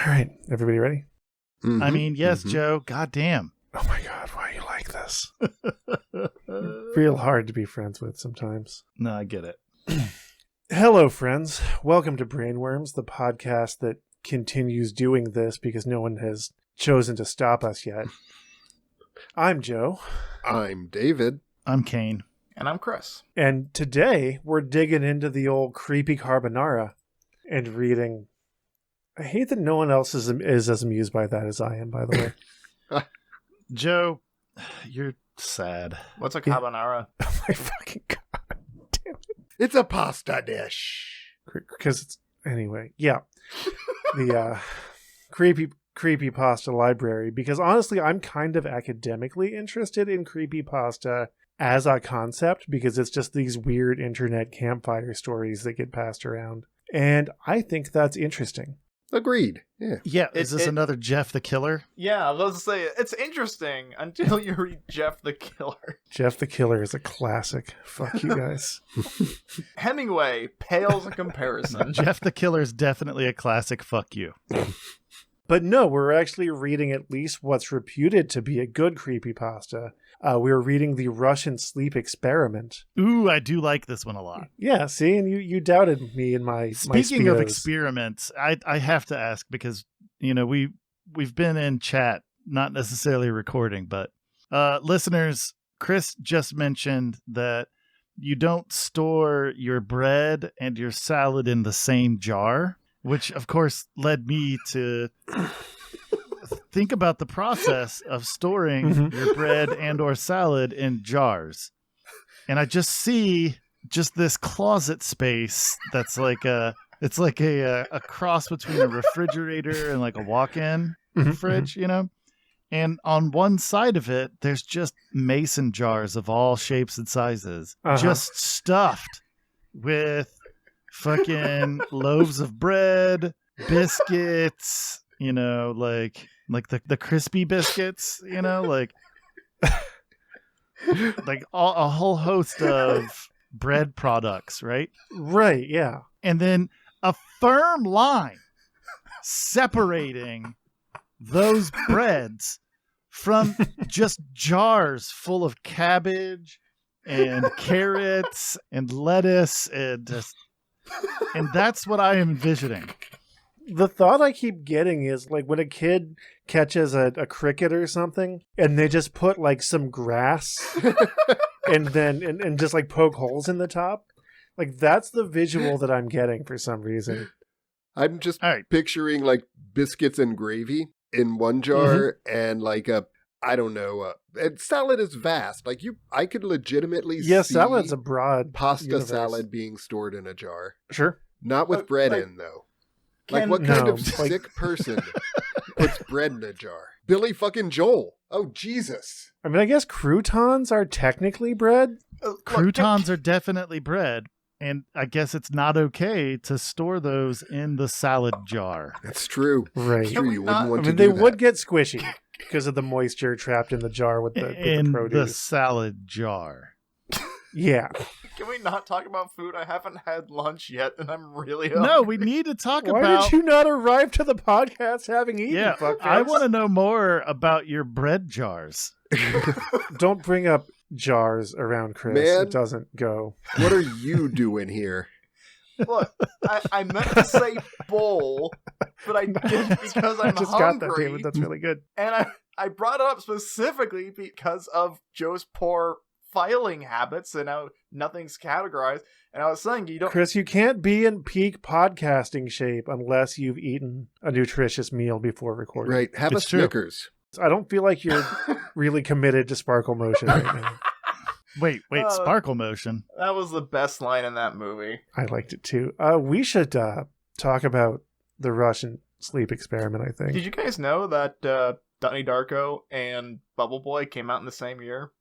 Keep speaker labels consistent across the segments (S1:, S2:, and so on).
S1: All right, everybody ready?
S2: Mm-hmm.
S3: I mean, yes, Joe. Goddamn.
S1: Oh my God, why are you like this? Real hard to be friends with sometimes.
S3: No, I get it.
S1: Hello, friends. Welcome to Brainworms, the podcast that continues doing this because no one has chosen to stop us yet. I'm Joe.
S2: I'm David.
S3: I'm Kaine.
S4: And I'm Chris.
S1: And today we're digging into the old creepy carbonara and reading. I hate that no one else is as amused by that as I am, by the way.
S3: Joe, you're sad.
S4: What's a carbonara?
S1: Oh my fucking God. Damn it.
S2: It's a pasta dish.
S1: Because it's, anyway, yeah. The creepy pasta library, because honestly, I'm kind of academically interested in creepy pasta as a concept, because it's just these weird internet campfire stories that get passed around. And I think that's interesting.
S2: Agreed. Yeah.
S3: Yeah, is this another Jeff the Killer?
S4: Yeah, let's say it's interesting until you read Jeff the Killer.
S1: Jeff the Killer is a classic. Fuck you guys.
S4: Hemingway pales in comparison.
S3: Jeff the Killer is definitely a classic. Fuck you.
S1: But no, we're actually reading at least what's reputed to be a good creepypasta. We're reading The Russian Sleep Experiment.
S3: Ooh, I do like this one a lot.
S1: Yeah, see, and you doubted me in my
S3: Speaking of
S1: spios.
S3: experiments, I have to ask because, you know, we've been in chat, not necessarily recording, but listeners, Chris just mentioned that you don't store your bread and your salad in the same jar, which of course led me to think about the process of storing your bread and or salad in jars. And I just see this closet space that's like a cross between a refrigerator and like a walk-in fridge, you know? And on one side of it, there's just mason jars of all shapes and sizes, just stuffed with fucking loaves of bread, biscuits, you know, like the crispy biscuits, you know, like a whole host of bread products, right?
S1: Right, yeah.
S3: And then a firm line separating those breads from just jars full of cabbage and carrots and lettuce and that's what I am envisioning.
S1: The thought I keep getting is like when a kid catches a cricket or something and they just put like some grass and then just like poke holes in the top. Like that's the visual that I'm getting for some reason.
S2: I'm just picturing like biscuits and gravy in one jar and like I don't know. And salad is vast. Like I could legitimately see
S1: salad's a broad
S2: pasta
S1: universe.
S2: Salad being stored in a jar.
S1: Sure.
S2: Not with bread in though. Like what kind of sick person puts bread in a jar? Billy fucking Joel. Oh, Jesus.
S1: I mean, I guess croutons are technically bread.
S3: Croutons are definitely bread. And I guess it's not okay to store those in the salad jar.
S2: That's true.
S1: Right.
S2: True. You wouldn't want to do
S1: they
S2: that.
S1: would get squishy because of the moisture trapped in the jar with the produce.
S3: The salad jar.
S1: Yeah.
S4: Can we not talk about food? I haven't had lunch yet, and I'm really hungry.
S3: No, we need to talk
S1: Why
S3: about...
S1: did you not arrive to the podcast having eaten?
S3: Yeah, I want to know more about your bread jars.
S1: Don't bring up jars around Chris.
S2: Man,
S1: it doesn't go.
S2: What are you doing here?
S4: Look, I meant to say bowl, but I didn't because I'm
S1: I just
S4: hungry.
S1: got that, David. That's really good.
S4: And I brought it up specifically because of Joe's poor filing habits and how nothing's categorized. And I was saying
S1: Chris, you can't be in peak podcasting shape unless you've eaten a nutritious meal before recording.
S2: Right. Have a Snickers.
S1: I don't feel like you're really committed to Sparkle Motion right now.
S3: Wait, Sparkle Motion.
S4: That was the best line in that movie.
S1: I liked it too. We should talk about the Russian sleep experiment, I think.
S4: Did you guys know that Donnie Darko and Bubble Boy came out in the same year?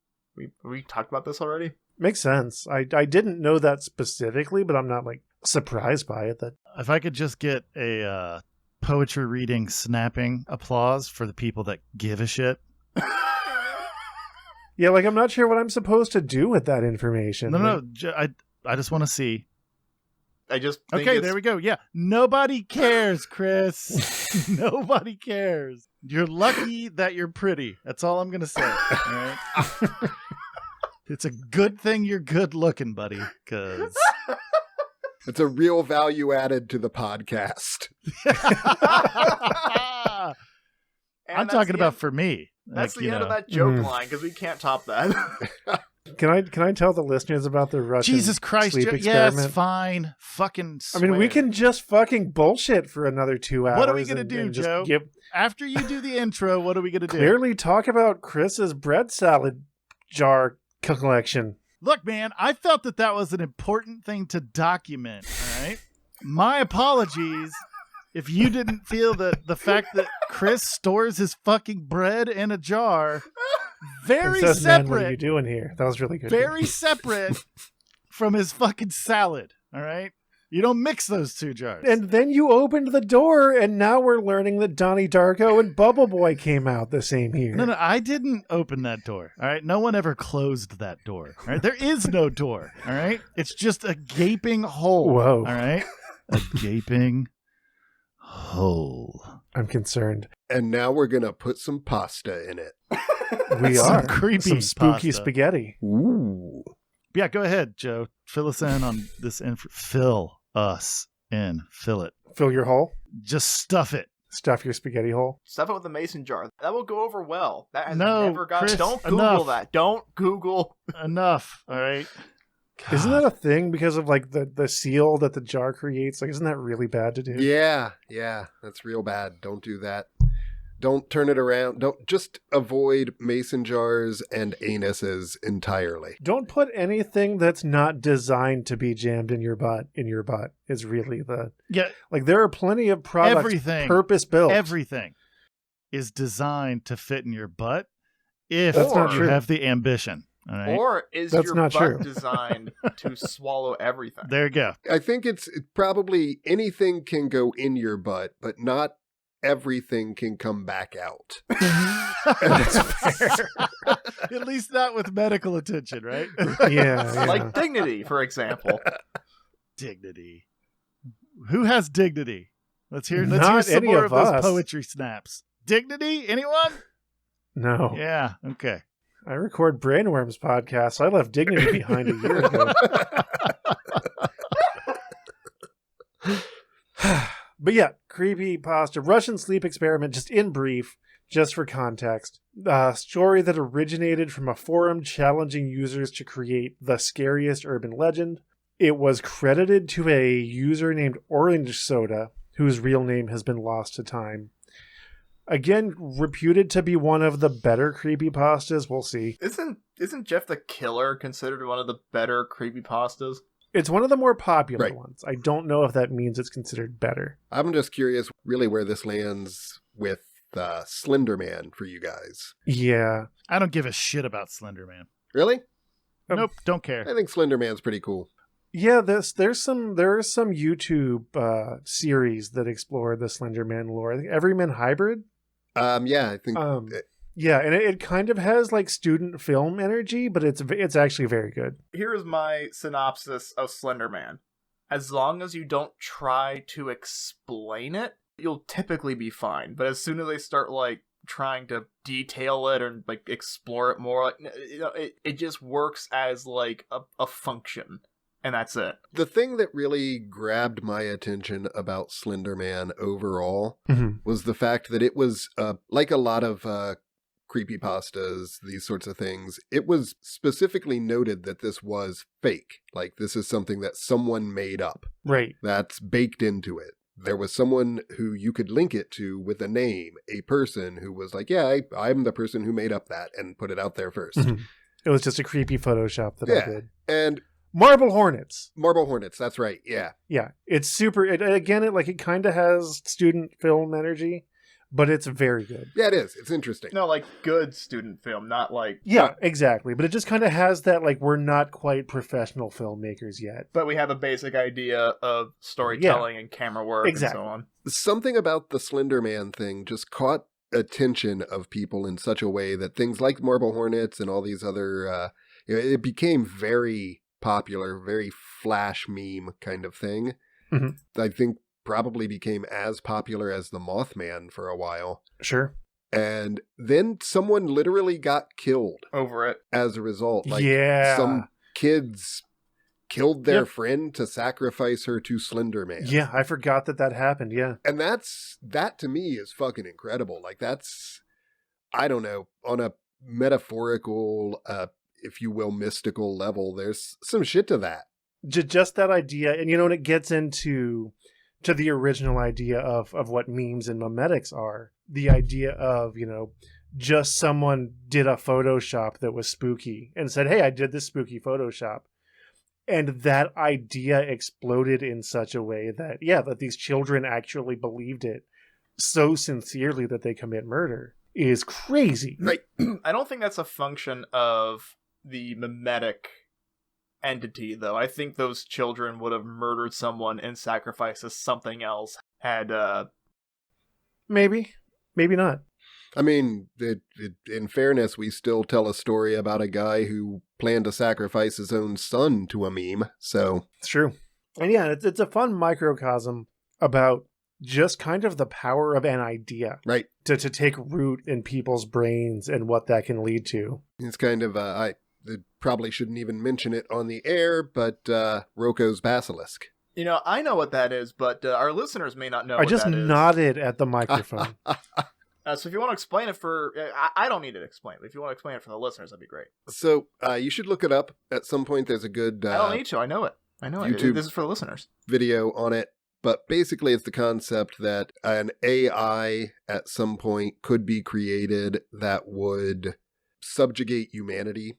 S4: We talked about this already?
S1: Makes sense. I didn't know that specifically, but I'm not like surprised by it. That
S3: if I could just get a poetry reading snapping applause for the people that give a shit.
S1: Yeah, like I'm not sure what I'm supposed to do with that information.
S3: No, I just want to see.
S4: I just think
S3: Okay, there we go. Yeah. Nobody cares, Chris. Nobody cares. You're lucky that you're pretty. That's all I'm going to say. All right? It's a good thing you're good looking, buddy, because...
S2: It's a real value added to the podcast.
S3: I'm talking about for me.
S4: That's
S3: Like,
S4: the end of that joke
S1: Mm.
S4: line, because we can't top that.
S1: Can I tell the listeners about the Russian
S3: Jesus Christ.
S1: sleep
S3: Yeah,
S1: experiment?
S3: it's fine. Fucking
S1: I mean, we
S3: swear.
S1: can just fucking bullshit for another 2 hours.
S3: What are we gonna
S1: and-
S3: do,
S1: and just
S3: Joe? After you do the intro, what are we going to do?
S1: Clearly talk about Chris's bread salad jar collection.
S3: Look, man, I felt that was an important thing to document, all right? My apologies if you didn't feel that the fact that Chris stores his fucking bread in a jar very
S1: And says, "Man, what are you
S3: separate,
S1: doing here?" That was really good.
S3: very separate from his fucking salad, all right? You don't mix those two jars.
S1: And then you opened the door, and now we're learning that Donnie Darko and Bubble Boy came out the same year.
S3: No, I didn't open that door. All right. No one ever closed that door. All right. There is no door. All right. It's just a gaping hole.
S1: Whoa.
S3: All right. A gaping hole.
S1: I'm concerned.
S2: And now we're going to put some pasta in it.
S1: We
S3: Some
S1: are
S3: creepy
S1: some spooky
S3: pasta.
S1: spaghetti.
S2: Ooh.
S3: Yeah. Go ahead, Joe. Fill us in on this. Fill us in. Fill it.
S1: Fill your hole.
S3: Just stuff it.
S1: Stuff your spaghetti hole.
S4: Stuff it with a mason jar. That will go over well. That has
S3: No,
S4: never got.
S3: Chris,
S4: Don't Google
S3: enough.
S4: that. Don't Google.
S3: Enough. All right.
S1: Isn't that a thing because of like the seal that the jar creates? Like, isn't that really bad to do?
S2: Yeah, that's real bad. Don't do that. Don't turn it around. Don't just avoid mason jars and anuses entirely.
S1: Don't put anything that's not designed to be jammed in your butt is really
S3: Yeah.
S1: like there are plenty of products
S3: Everything.
S1: purpose built.
S3: Everything is designed to fit in your butt if
S1: That's not
S3: you
S1: true.
S3: have the ambition. All right.
S4: Or is
S1: That's
S4: your
S1: not
S4: butt
S1: true.
S4: designed to swallow everything?
S3: There you go.
S2: I think it's probably anything can go in your butt, but not everything can come back out.
S3: That's fair. At least not with medical attention, right?
S1: yeah.
S4: Like dignity, for example.
S3: Dignity. Who has dignity? Let's hear
S1: Not
S3: some
S1: any
S3: more
S1: of
S3: of those
S1: us.
S3: poetry snaps. Dignity? Anyone?
S1: No.
S3: Yeah. Okay.
S1: I record Brainworms podcast. So I left dignity behind a year ago. But yeah, creepypasta, Russian sleep experiment, just in brief, just for context. A story that originated from a forum challenging users to create the scariest urban legend. It was credited to a user named Orange Soda, whose real name has been lost to time. Again, reputed to be one of the better creepypastas. We'll see.
S4: Isn't Jeff the Killer considered one of the better creepypastas?
S1: It's one of the more popular
S2: Right.
S1: ones. I don't know if that means it's considered better.
S2: I'm just curious really where this lands with Slender Man for you guys.
S1: Yeah.
S3: I don't give a shit about Slender Man.
S2: Really?
S3: Nope. Don't care.
S2: I think Slender Man's pretty cool.
S1: Yeah, there are some YouTube series that explore the Slender Man lore. I think Everyman Hybrid.
S2: Yeah, I think
S1: Yeah, and it kind of has like student film energy, but it's actually very good.
S4: Here is my synopsis of Slender Man. As long as you don't try to explain it, you'll typically be fine. But as soon as they start like trying to detail it or like explore it more, like, you know, it just works as like a function. And that's it.
S2: the thing that really grabbed my attention about Slender Man overall
S1: Mm-hmm.
S2: was the fact that it was, like a lot of creepypastas, these sorts of things, it was specifically noted that this was fake. Like, this is something that someone made up.
S1: Right.
S2: That's baked into it. There was someone who you could link it to with a name, a person who was like, yeah, I'm the person who made up that and put it out there first.
S1: Mhm. It was just a creepy Photoshop that
S2: Yeah.
S1: I did.
S2: And
S1: Marble Hornets.
S2: Marble Hornets, that's right, yeah.
S1: Yeah, it's super. It kind of has student film energy, but it's very good.
S2: Yeah, it is. It's interesting.
S4: No, like good student film, not like...
S1: Yeah, exactly. But it just kind of has that, like, we're not quite professional filmmakers yet.
S4: But we have a basic idea of storytelling and camera work
S1: Exactly.
S4: and so on.
S2: Something about the Slender Man thing just caught attention of people in such a way that things like Marble Hornets and all these other, it became very popular, very flash meme kind of thing.
S1: Mm-hmm.
S2: I think probably became as popular as the Mothman for a while.
S1: Sure.
S2: And then someone literally got killed
S4: over it
S2: as a result. Like,
S1: yeah.
S2: some kids killed their friend to sacrifice her to Slender Man.
S1: Yeah, I forgot that happened, yeah.
S2: And that to me is fucking incredible. Like, that's, I don't know, on a metaphorical, if you will, mystical level, there's some shit to that.
S1: Just that idea, and when it gets into the original idea of what memes and memetics are, the idea of, just someone did a Photoshop that was spooky and said, hey, I did this spooky Photoshop. And that idea exploded in such a way that, that these children actually believed it so sincerely that they commit murder is crazy.
S2: Right.
S4: I don't think that's a function of the memetic entity, though. I think those children would have murdered someone and sacrificed as something else had
S1: maybe not.
S2: I mean, in fairness, we still tell a story about a guy who planned to sacrifice his own son to a meme, so
S1: it's true. And it's a fun microcosm about just kind of the power of an idea,
S2: right,
S1: to take root in people's brains and what that can lead to.
S2: It's kind of I probably shouldn't even mention it on the air, but Rocco's basilisk.
S4: I know what that is, but our listeners may not know.
S1: I just nodded at the microphone.
S4: So if you want to explain it I don't need to explain it, but if you want to explain it for the listeners, that'd be great.
S2: So you should look it up at some point. There's a good
S4: I don't need to. I know it.
S2: YouTube
S4: This is for the listeners.
S2: Video on it. But basically, it's the concept that an AI at some point could be created that would subjugate humanity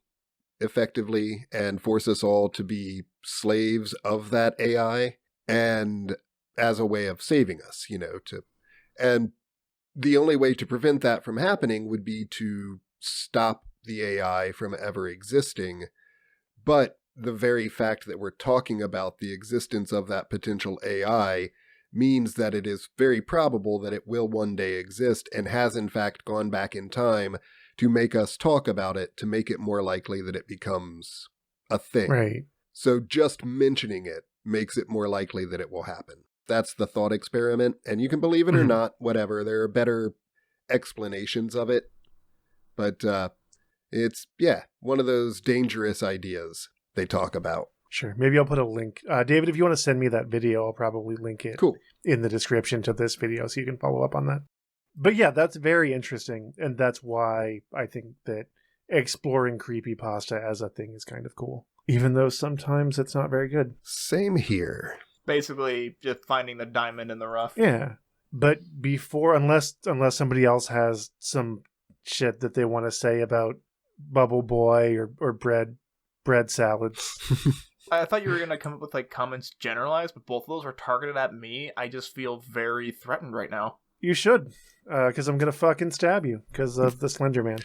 S2: effectively and force us all to be slaves of that AI, and as a way of saving us, and the only way to prevent that from happening would be to stop the AI from ever existing. But the very fact that we're talking about the existence of that potential AI means that it is very probable that it will one day exist, and has in fact gone back in time to make us talk about it, to make it more likely that it becomes a thing.
S1: Right.
S2: So just mentioning it makes it more likely that it will happen. That's the thought experiment, and you can believe it or not, whatever. There are better explanations of it, but it's, one of those dangerous ideas they talk about.
S1: Sure. Maybe I'll put a link. David, if you want to send me that video, I'll probably link it in the description to this video so you can follow up on that. But that's very interesting, and that's why I think that exploring creepypasta as a thing is kind of cool, even though sometimes it's not very good.
S2: Same here.
S4: Basically, just finding the diamond in the rough.
S1: Yeah. But before, unless somebody else has some shit that they want to say about Bubble Boy or bread salads.
S4: I thought you were going to come up with comments generalized, but both of those are targeted at me. I just feel very threatened right now.
S1: You should, because I'm going to fucking stab you because of the Slender Man.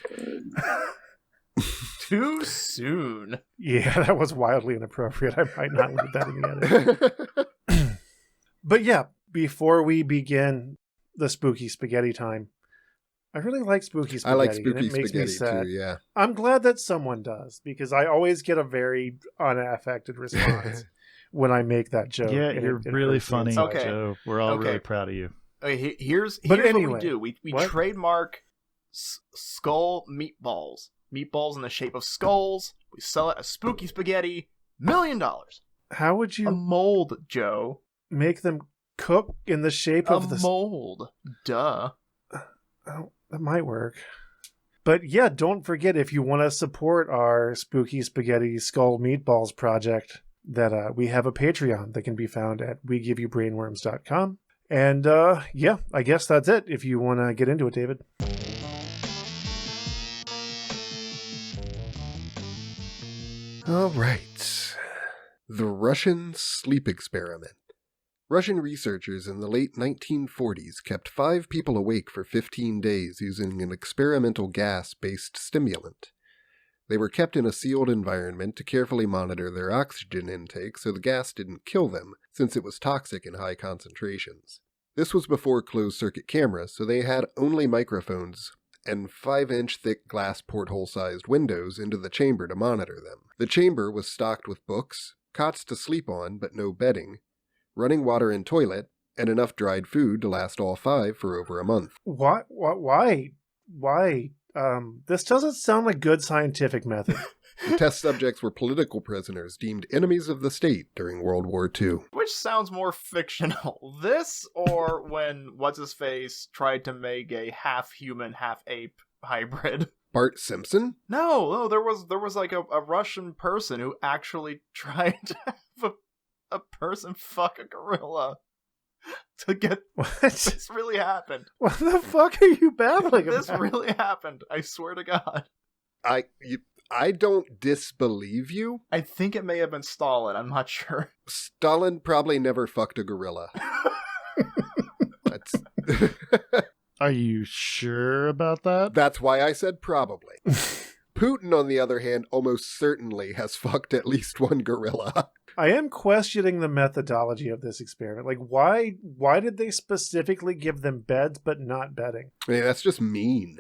S4: Too soon.
S1: Yeah, that was wildly inappropriate. I might not leave that in the edit. But before we begin the spooky spaghetti time, I really like spooky spaghetti.
S2: I like spooky
S1: it makes
S2: spaghetti
S1: me sad.
S2: too, yeah.
S1: I'm glad that someone does, because I always get a very unaffected response when I make that joke.
S3: Yeah, you're really funny,
S4: okay.
S3: Joe. We're all really proud of you.
S4: Okay, here's
S1: anyway,
S4: what we do. We trademark skull meatballs. Meatballs in the shape of skulls. We sell it as spooky spaghetti. $1 million.
S1: How would you...
S4: A mold, Joe.
S1: Make them cook in the shape of the...
S4: A mold. Duh.
S1: Oh, that might work. But don't forget, if you want to support our spooky spaghetti skull meatballs project, that we have a Patreon that can be found at WeGiveYouBrainworms.com. And I guess that's it if you want to get into it, David.
S2: All right. The Russian sleep experiment. Russian researchers in the late 1940s kept 5 people awake for 15 days using an experimental gas-based stimulant. They were kept in a sealed environment to carefully monitor their oxygen intake so the gas didn't kill them, since it was toxic in high concentrations. This was before closed-circuit cameras, so they had only microphones and 5-inch thick glass porthole-sized windows into the chamber to monitor them. The chamber was stocked with books, cots to sleep on but no bedding, running water and toilet, and enough dried food to last all 5 for over a month.
S1: Why? This doesn't sound like good scientific method.
S2: The test subjects were political prisoners deemed enemies of the state during World War II.
S4: Which sounds more fictional? This or when What's-His-Face tried to make a half-human, half-ape hybrid?
S2: Bart Simpson?
S4: No, there was like a Russian person who actually tried to have a person fuck a gorilla to get...
S1: What?
S4: This really happened.
S1: What the fuck are you babbling about?
S4: This really happened. I swear to God.
S2: I don't disbelieve you.
S4: I think it may have been Stalin. I'm not sure.
S2: Stalin probably never fucked a gorilla. That's
S3: Are you sure about that?
S2: That's why I said probably. Putin, on the other hand, almost certainly has fucked at least one gorilla.
S1: I am questioning the methodology of this experiment. Like, why did they specifically give them beds but not bedding?
S2: I mean, that's just mean.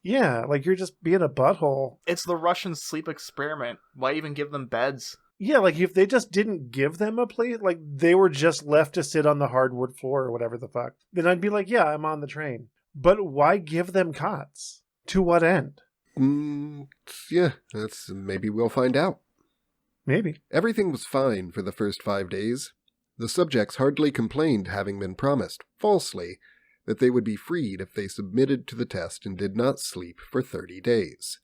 S1: Yeah, like you're just being a butthole.
S4: It's the Russian sleep experiment. Why even give them beds?
S1: Yeah, like if they just didn't give them a place, like they were just left to sit on the hardwood floor or whatever the fuck, then I'd be like, yeah, I'm on the train. But why give them cots? To what end?
S2: Yeah, maybe we'll find out.
S1: Maybe.
S2: Everything was fine for the first 5 days. The subjects hardly complained, having been promised, falsely, that they would be freed if they submitted to the test and did not sleep for 30 days.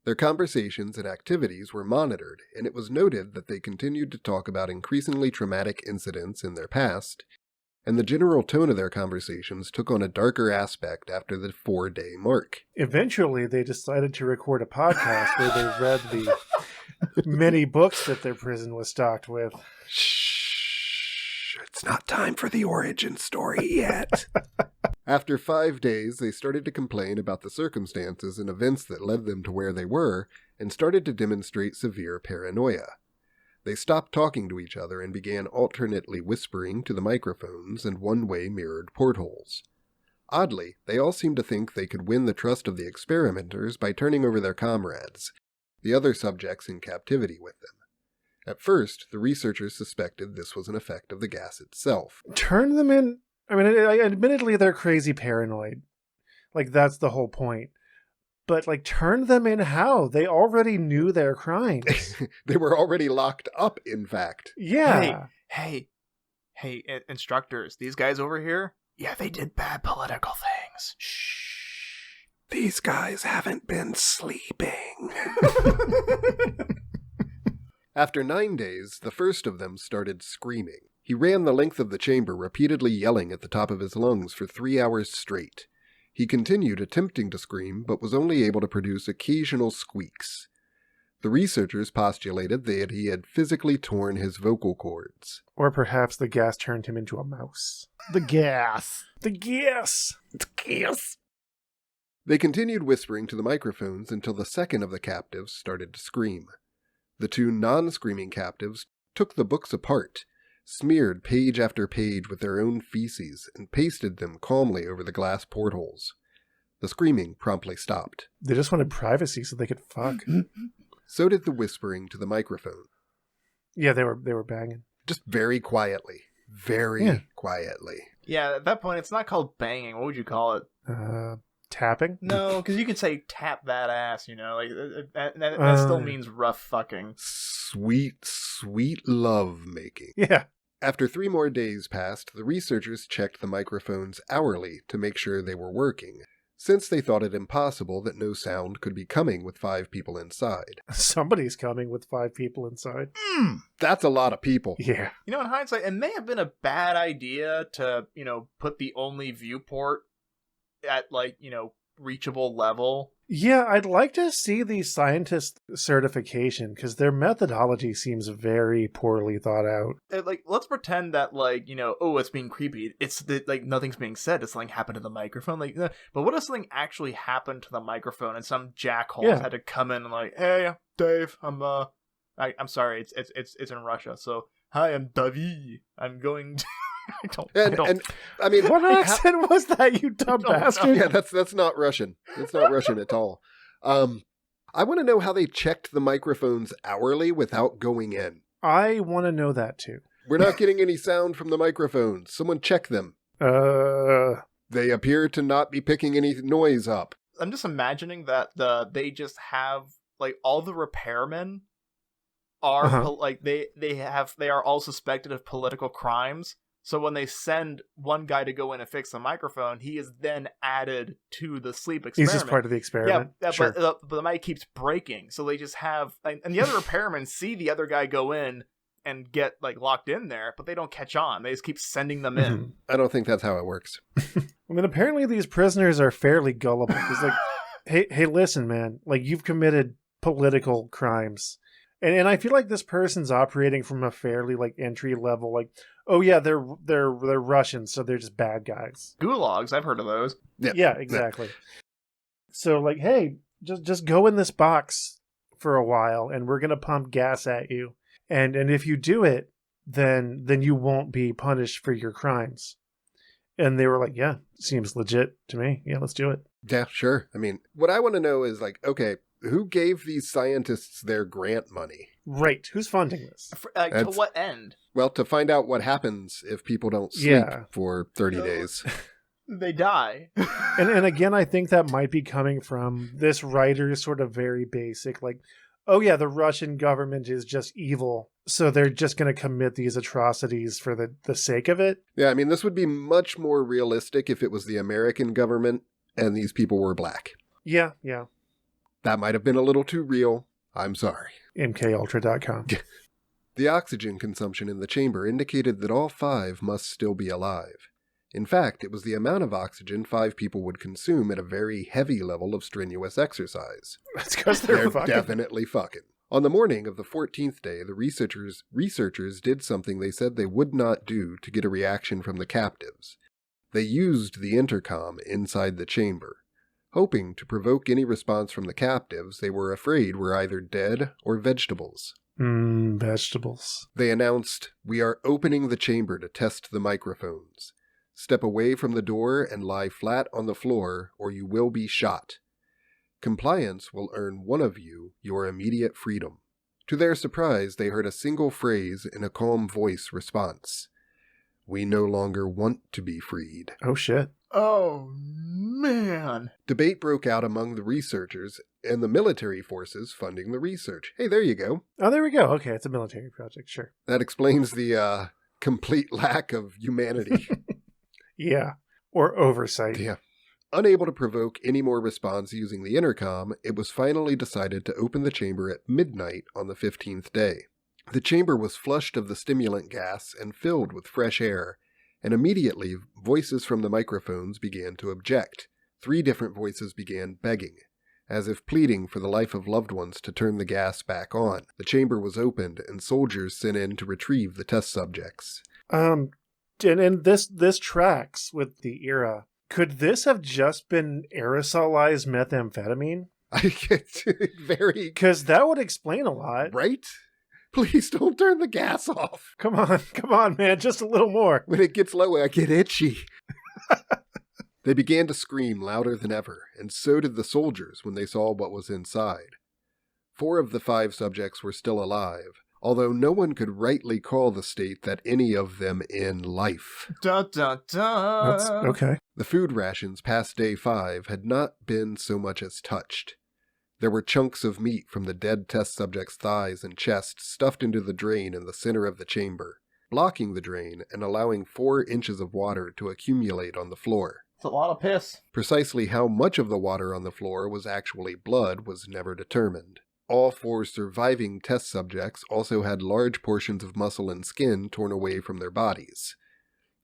S2: Their conversations and activities were monitored, and it was noted that they continued to talk about increasingly traumatic incidents in their past, and the general tone of their conversations took on a darker aspect after the 4-day mark.
S1: Eventually, they decided to record a podcast where they read the many books that their prison was stocked with.
S2: Shh, it's not time for the origin story yet. After 5 days, they started to complain about the circumstances and events that led them to where they were, and started to demonstrate severe paranoia. They stopped talking to each other and began alternately whispering to the microphones and one-way mirrored portholes. Oddly, they all seemed to think they could win the trust of the experimenters by turning over their comrades, the other subjects in captivity with them. At first, the researchers suspected this was an effect of the gas itself.
S1: Turn them in. I mean, admittedly, they're crazy paranoid. Like, that's the whole point. But, like, turn them in how? They already knew their crimes.
S2: They were already locked up, in fact.
S1: Yeah.
S4: Hey, instructors, these guys over here, yeah, they did bad political things. Shh.
S2: These guys haven't been sleeping. After 9 days, the first of them started screaming. He ran the length of the chamber, repeatedly yelling at the top of his lungs for 3 hours straight. He continued attempting to scream, but was only able to produce occasional squeaks. The researchers postulated that he had physically torn his vocal cords.
S1: Or perhaps the gas turned him into a mouse.
S3: The gas.
S1: The gas!
S2: The gas! They continued whispering to the microphones until the second of the captives started to scream. The 2 non-screaming captives took the books apart, smeared page after page with their own feces, and pasted them calmly over the glass portholes. The screaming promptly stopped.
S1: They just wanted privacy so they could fuck.
S2: So did the whispering to the microphone.
S1: Yeah, they were banging.
S2: Just very quietly. Very quietly.
S4: Yeah, at that point, it's not called banging. What would you call it?
S1: Tapping?
S4: No, because you could say tap that ass, you know? Like that still means rough fucking.
S2: Sweet, sweet love making.
S1: Yeah.
S2: After 3 more days passed, the researchers checked the microphones hourly to make sure they were working, since they thought it impossible that no sound could be coming with 5 people inside.
S1: Somebody's coming with 5 people inside.
S2: That's a lot of people.
S1: Yeah.
S4: You know, in hindsight, it may have been a bad idea to, put the only viewport at, reachable level.
S1: Yeah, I'd like to see the scientist certification, because their methodology seems very poorly thought out.
S4: Let's pretend that, it's being creepy. It's that, nothing's being said. It's something happened to the microphone. But what if something actually happened to the microphone and some jackhole had to come in and hey, Dave, I'm sorry, it's in Russia. So, hi, I'm Davi. I'm going to...
S2: And I mean,
S1: What accent was that, you dumb bastard?
S2: Yeah, that's not Russian. That's not Russian at all. I want to know how they checked the microphones hourly without going in.
S1: I want to know that too.
S2: We're not getting any sound from the microphones. Someone check them. They appear to not be picking any noise up.
S4: I'm just imagining that they just have like all the repairmen are they are all suspected of political crimes. So when they send one guy to go in and fix the microphone, he is then added to the sleep experiment.
S1: He's just part of the experiment.
S4: Yeah,
S1: sure.
S4: but the mic keeps breaking, so they just have, and the other repairmen see the other guy go in and get like locked in there, but they don't catch on. They just keep sending them in.
S1: Mhm.
S2: I don't think that's how it works.
S1: I mean, apparently these prisoners are fairly gullible. It's like, hey, listen, man, like you've committed political crimes. And I feel like this person's operating from a fairly like entry level, like, oh yeah, they're Russian, so they're just bad guys.
S4: Gulags, I've heard of those.
S1: Yeah, exactly. So like, hey, just go in this box for a while, and we're gonna pump gas at you, and if you do it, then you won't be punished for your crimes. And they were like, yeah, seems legit to me. Yeah, let's do it.
S2: Yeah, sure. I mean, what I want to know is like, okay, who gave these scientists their grant money?
S1: Right. Who's funding this?
S4: To what end?
S2: Well, to find out what happens if people don't sleep for 30 days.
S4: They die.
S1: and again, I think that might be coming from this writer's sort of very basic, like, oh yeah, the Russian government is just evil, so they're just going to commit these atrocities for the sake of it.
S2: Yeah, I mean, this would be much more realistic if it was the American government and these people were black.
S1: Yeah.
S2: That might have been a little too real. I'm sorry.
S1: MKUltra.com.
S2: The oxygen consumption in the chamber indicated that all 5 must still be alive. In fact, it was the amount of oxygen 5 people would consume at a very heavy level of strenuous exercise.
S1: That's because they're fucking.
S2: Definitely fucking. On the morning of the 14th day, the researchers did something they said they would not do to get a reaction from the captives. They used the intercom inside the chamber. Hoping to provoke any response from the captives they were afraid were either dead or vegetables.
S1: Vegetables.
S2: They announced, "We are opening the chamber to test the microphones. Step away from the door and lie flat on the floor, or you will be shot. Compliance will earn one of you your immediate freedom." To their surprise, they heard a single phrase in a calm voice response. "We no longer want to be freed."
S1: Oh shit.
S4: Oh, man.
S2: Debate broke out among the researchers and the military forces funding the research. Hey, there you go.
S1: Oh, there we go. Okay, it's a military project, sure.
S2: That explains the complete lack of humanity.
S1: Yeah, or oversight.
S2: Yeah. Unable to provoke any more response using the intercom, it was finally decided to open the chamber at midnight on the 15th day. The chamber was flushed of the stimulant gas and filled with fresh air, and immediately voices from the microphones began to object. 3 different voices began begging, as if pleading for the life of loved ones to turn the gas back on. The chamber was opened, and soldiers sent in to retrieve the test subjects.
S1: And this tracks with the era. Could this have just been aerosolized methamphetamine?
S2: Very...
S1: Because that would explain a lot.
S2: Right? Please don't turn the gas off.
S1: Come on, man, just a little more.
S2: When it gets low, I get itchy. They began to scream louder than ever, and so did the soldiers when they saw what was inside. 4 of the 5 subjects were still alive, although no one could rightly call the state that any of them in life.
S4: Dun, dun, dun.
S1: That's okay.
S2: The food rations past day 5 had not been so much as touched. There were chunks of meat from the dead test subject's thighs and chest stuffed into the drain in the center of the chamber, blocking the drain and allowing 4 inches of water to accumulate on the floor.
S4: It's a lot of piss.
S2: Precisely how much of the water on the floor was actually blood was never determined. All 4 surviving test subjects also had large portions of muscle and skin torn away from their bodies.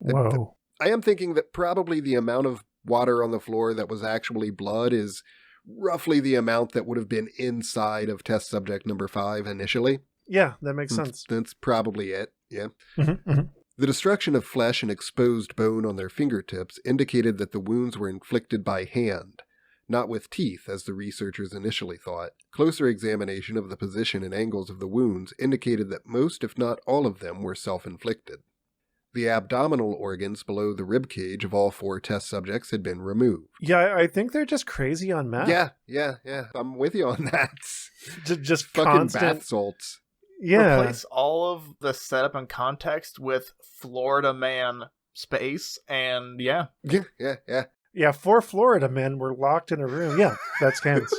S1: Whoa.
S2: I am thinking that probably the amount of water on the floor that was actually blood is roughly the amount that would have been inside of test subject number 5 initially.
S1: Yeah, that makes sense.
S2: That's probably it, yeah.
S1: Mm-hmm.
S2: The destruction of flesh and exposed bone on their fingertips indicated that the wounds were inflicted by hand, not with teeth as the researchers initially thought. Closer examination of the position and angles of the wounds indicated that most, if not all of them, were self-inflicted. The abdominal organs below the rib cage of all 4 test subjects had been removed.
S1: Yeah, I think they're just crazy on meth.
S2: Yeah. I'm with you on that.
S1: Just
S2: Fucking
S1: constant
S2: bath salts.
S1: Yeah.
S4: Replace all of the setup and context with Florida man space, and yeah.
S1: Yeah, 4 Florida men were locked in a room. Yeah, that counts.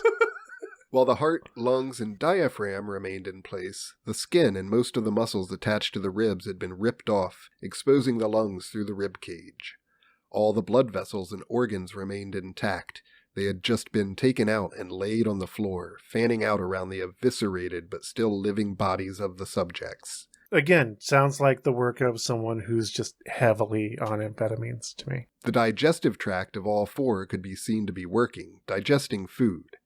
S2: While the heart, lungs, and diaphragm remained in place, the skin and most of the muscles attached to the ribs had been ripped off, exposing the lungs through the rib cage. All the blood vessels and organs remained intact. They had just been taken out and laid on the floor, fanning out around the eviscerated but still living bodies of the subjects.
S1: Again, sounds like the work of someone who's just heavily on amphetamines to me.
S2: The digestive tract of all 4 could be seen to be working, digesting food.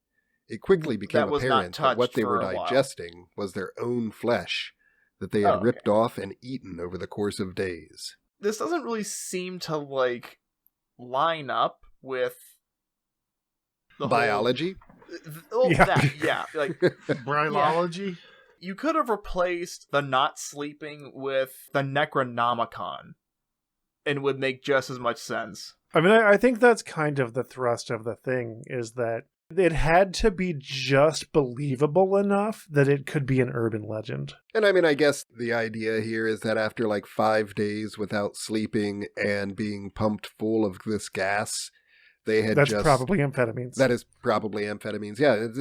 S2: It quickly became apparent that what they were digesting was their own flesh that they had ripped off and eaten over the course of days.
S4: This doesn't really seem to, line up with the
S2: biology?
S3: Brilology?
S4: You could have replaced the not sleeping with the Necronomicon, and would make just as much sense.
S1: I mean, I think that's kind of the thrust of the thing, is that it had to be just believable enough that it could be an urban legend.
S2: And I mean, I guess the idea here is that after 5 days without sleeping and being pumped full of this gas, they had
S1: That's probably amphetamines.
S2: That is probably amphetamines. Yeah, it's,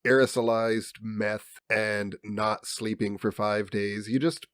S2: aerosolized meth and not sleeping for 5 days. You just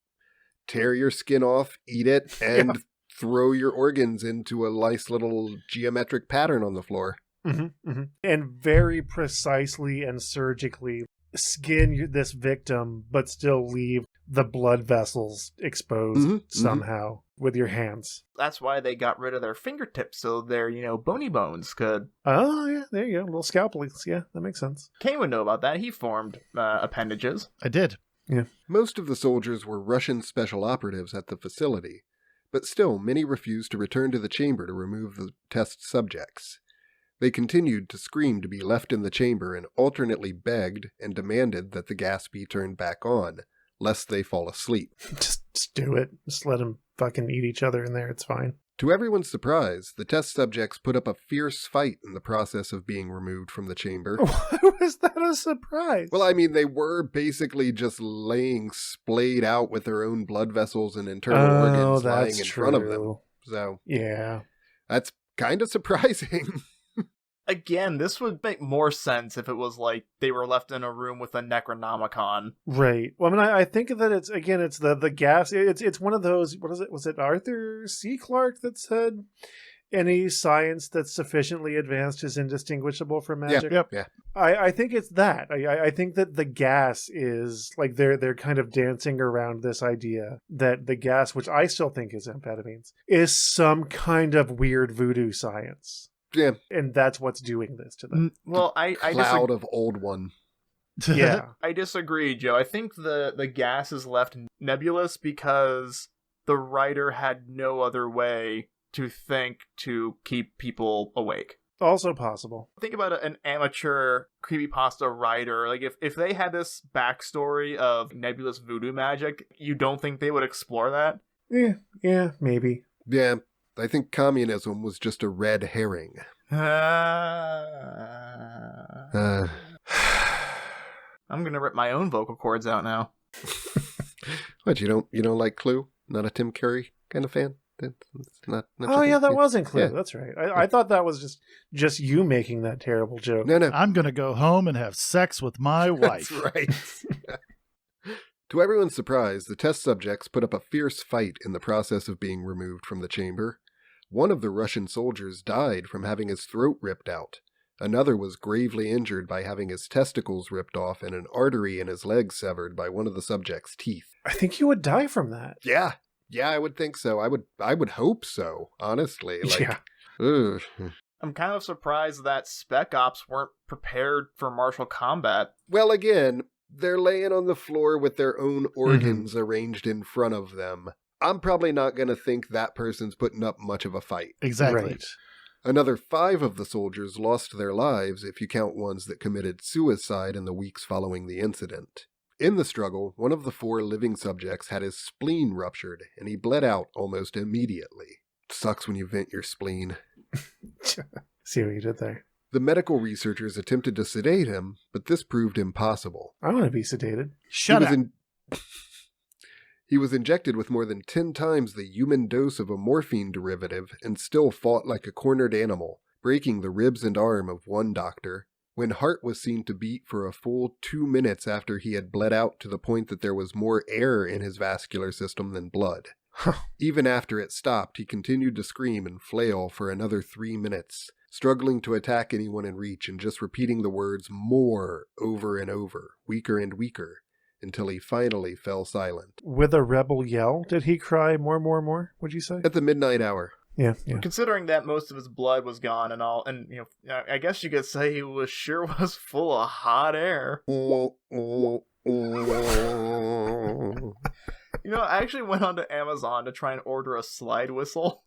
S2: tear your skin off, eat it, and throw your organs into a nice little geometric pattern on the floor.
S1: Mm-hmm, mm-hmm. And very precisely and surgically skin this victim, but still leave the blood vessels exposed somehow with your hands.
S4: That's why they got rid of their fingertips, so their, bony bones could...
S1: Oh, yeah, there you go. Little scalpels. Yeah, that makes sense.
S4: Kaine would know about that. He formed appendages.
S3: I did.
S1: Yeah.
S2: Most of the soldiers were Russian special operatives at the facility, but still many refused to return to the chamber to remove the test subjects. They continued to scream to be left in the chamber and alternately begged and demanded that the gas be turned back on, lest they fall asleep.
S1: Just do it. Just let them fucking eat each other in there. It's fine.
S2: To everyone's surprise, the test subjects put up a fierce fight in the process of being removed from the chamber.
S1: Why was that a surprise?
S2: Well, I mean, they were basically just laying splayed out with their own blood vessels and internal organs lying in front of them. So,
S1: yeah.
S2: That's kind of surprising.
S4: Again, this would make more sense if it was they were left in a room with a Necronomicon.
S1: Right. Well, I mean, I think that it's the gas. It's one of those, what is it? Was it Arthur C. Clarke that said any science that's sufficiently advanced is indistinguishable from magic?
S2: Yeah.
S1: I think it's that. I think that the gas is they're kind of dancing around this idea that the gas, which I still think is amphetamines, is some kind of weird voodoo science.
S2: Yeah.
S1: And that's what's doing this to them.
S4: Well, I
S2: cloud of old one.
S1: Yeah.
S4: I disagree, Joe. I think the gas is left nebulous because the writer had no other way to think to keep people awake.
S1: Also possible.
S4: Think about an amateur creepypasta writer. If they had this backstory of nebulous voodoo magic, you don't think they would explore that?
S1: Yeah, maybe.
S2: Yeah. I think communism was just a red herring.
S4: I'm gonna rip my own vocal cords out now.
S2: What, you don't like Clue? Not a Tim Curry kind of fan? That's not
S1: that wasn't Clue. Yeah. That's right. I thought that was just you making that terrible joke.
S2: No.
S3: I'm gonna go home and have sex with my wife.
S2: That's right. To everyone's surprise, the test subjects put up a fierce fight in the process of being removed from the chamber. One of the Russian soldiers died from having his throat ripped out. Another was gravely injured by having his testicles ripped off and an artery in his leg severed by one of the subject's teeth.
S1: I think you would die from that.
S2: Yeah, I would think so. I would hope so, honestly. Ugh.
S4: I'm kind of surprised that Spec Ops weren't prepared for martial combat.
S2: Well, again, they're laying on the floor with their own organs arranged in front of them. I'm probably not going to think that person's putting up much of a fight.
S3: Exactly.
S1: Right.
S2: Another 5 of the soldiers lost their lives if you count ones that committed suicide in the weeks following the incident. In the struggle, one of the 4 living subjects had his spleen ruptured, and he bled out almost immediately. Sucks when you vent your spleen.
S1: See what you did there.
S2: The medical researchers attempted to sedate him, but this proved impossible.
S1: I want to be sedated.
S3: Shut up.
S2: He was injected with more than 10 times the human dose of a morphine derivative and still fought like a cornered animal, breaking the ribs and arm of one doctor. When heart was seen to beat for a full 2 minutes after he had bled out to the point that there was more air in his vascular system than blood. Even after it stopped, he continued to scream and flail for another 3 minutes, struggling to attack anyone in reach and just repeating the words "more" over and over, weaker and weaker, until he finally fell silent.
S1: With a rebel yell, did he cry more, would you say?
S2: At the midnight hour.
S1: Yeah.
S4: Considering that most of his blood was gone and all, and I guess you could say he was full of hot air. I actually went onto Amazon to try and order a slide whistle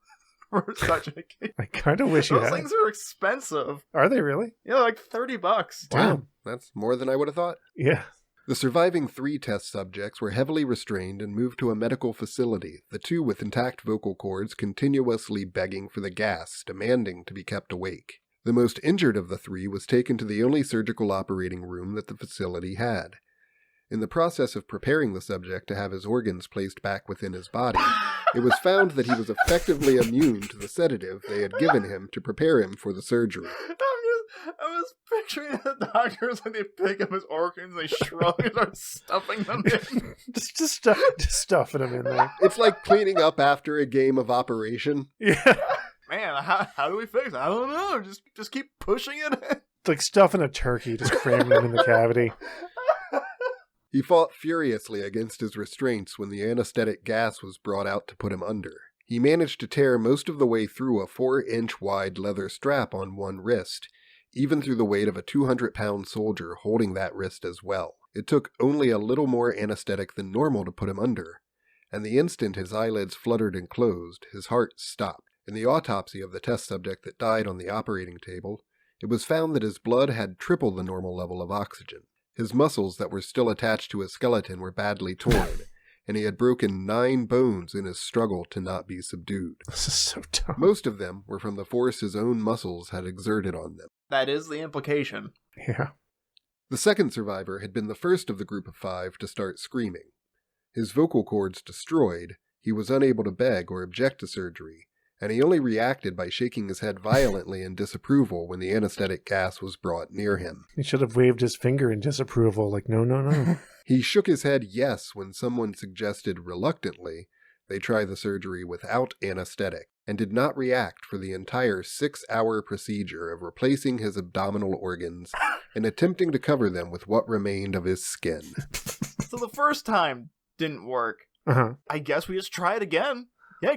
S4: for such a case.
S1: I kind of wish you
S4: Those
S1: had.
S4: things are expensive.
S1: Are they really?
S4: Like $30.
S1: Damn.
S2: That's more than I would have thought.
S1: Yeah.
S2: The surviving 3 test subjects were heavily restrained and moved to a medical facility, the 2 with intact vocal cords continuously begging for the gas, demanding to be kept awake. The most injured of the 3 was taken to the only surgical operating room that the facility had. In the process of preparing the subject to have his organs placed back within his body, it was found that he was effectively immune to the sedative they had given him to prepare him for the surgery.
S4: I was picturing the doctors like they pick up his organs, they shrug and start stuffing them in.
S1: just stuffing them in there.
S2: It's like cleaning up after a game of Operation.
S1: Yeah.
S4: Man, how do we fix it? I don't know. Just keep pushing it in.
S1: It's like stuffing a turkey, just cramming them in the cavity.
S2: He fought furiously against his restraints when the anesthetic gas was brought out to put him under. He managed to tear most of the way through a 4-inch wide leather strap on one wrist, even through the weight of a 200-pound soldier holding that wrist as well. It took only a little more anesthetic than normal to put him under, and the instant his eyelids fluttered and closed, his heart stopped. In the autopsy of the test subject that died on the operating table, it was found that his blood had triple the normal level of oxygen. His muscles that were still attached to his skeleton were badly torn, and he had broken 9 bones in his struggle to not be subdued.
S1: This is so dumb.
S2: Most of them were from the force his own muscles had exerted on them.
S4: That is the implication.
S1: Yeah.
S2: The second survivor had been the first of the group of 5 to start screaming. His vocal cords destroyed, he was unable to beg or object to surgery, and he only reacted by shaking his head violently in disapproval when the anesthetic gas was brought near him.
S1: He should have waved his finger in disapproval, like, no.
S2: He shook his head yes when someone suggested reluctantly they try the surgery without anesthetic, and did not react for the entire 6-hour procedure of replacing his abdominal organs and attempting to cover them with what remained of his skin.
S4: So the first time didn't work.
S1: Uh-huh.
S4: I guess we just try it again. Yeah.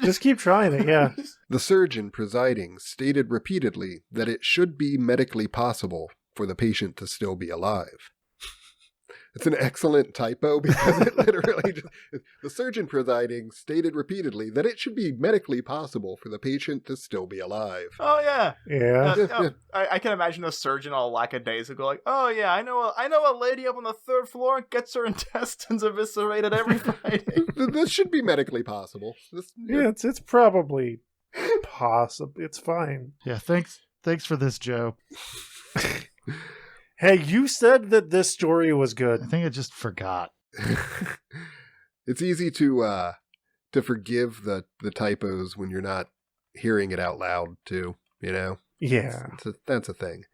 S1: Just keep trying it, yeah.
S2: The surgeon presiding stated repeatedly that it should be medically possible for the patient to still be alive. It's an excellent typo because it literally just... The surgeon presiding stated repeatedly that it should be medically possible for the patient to still be alive.
S4: Oh, yeah.
S1: Yeah.
S4: I can imagine a surgeon all lackadaisical like, oh, yeah, I know a lady up on the 3rd floor gets her intestines eviscerated every Friday.
S2: This should be medically possible.
S1: Yeah, it's probably possible. It's fine.
S3: Yeah, thanks for this, Joe.
S1: Hey, you said that this story was good.
S3: I think I just forgot.
S2: It's easy to forgive the typos when you're not hearing it out loud, too, you know?
S1: Yeah.
S2: That's a thing.